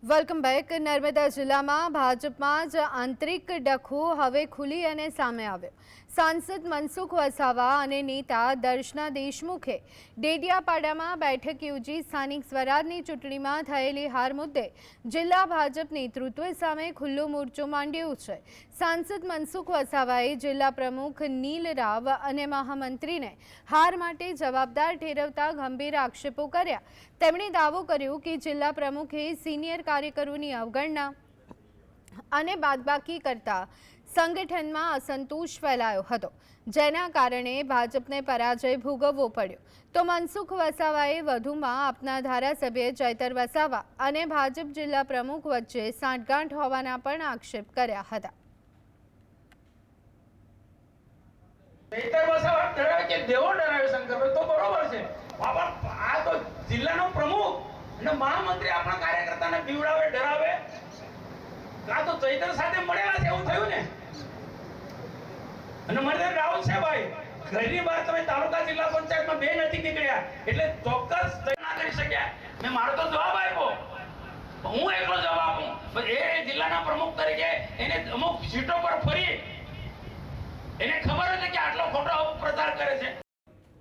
Welcome back. Narmada જિલ્લામાં ભાજપમાં જ આંતરિક ડખો હવે ખુલી અને સામે આવ્યો। સાંસદ મનસુખ વસાવા અને નેતા દર્શના દેશમુખે ડેડિયાપાડામાં બેઠક યોજી સ્થાનિક સ્વરાજની ચૂંટણીમાં થયેલી હાર મુદ્દે જિલ્લા ભાજપ નેતૃત્વ સામે ખુલ્લો મોરચો માંડ્યો છે। સાંસદ મનસુખ વસાવાએ જિલ્લા પ્રમુખ નીલ રાવ અને મહામંત્રીને હાર માટે જવાબદાર ઠેરવતા ગંભીર આક્ષેપો કર્યા। તેમણે દાવો કર્યો કે જિલ્લા પ્રમુખે સિનિયર કાર્યકરોની અવગણના અને બાદબાકી કરતા સંગઠનમાં અસંતોષ ફેલાયો હતો, જેના કારણે ભાજપને પરાજય ભોગવવો પડ્યો। તો મનસુખ વસાવાએ વધુમાં આપના ધારાસભ્ય ચૈતર વસાવા અને ભાજપ જિલ્લા પ્રમુખ વચ્ચે સાંઠગાંઠ હોવાના પણ આક્ષેપ કર્યા હતા। ચૈતર વસાવા ડરાવે કે દેવો ડરાવે શંકરભાઈ તો બરોબર છે, બાબા આ તો જિલ્લાનો પ્રમુખ અને મહામંત્રી આપણા કાર્યકર્તાને બીવડાવે ડરાવે, આ તો ચૈતર સાથે મળેલા છે એવું થયું ને। અને મને રાઉત છે ભાઈ, ઘરની બહાર તમે તાલુકા જિલ્લા પંચાયતમાં બે નથી નીકળ્યા એટલે ચોક્કસ ના કરી શક્યા। મેં મારો તો જવાબ આપ્યો, હું એકલો જવાબ આપું, પણ એ જિલ્લાના પ્રમુખ તરીકે એને અમુક સીટો પર ફરી એને ખબર હતી કે આટલો ખોટો પ્રચાર કરે છે।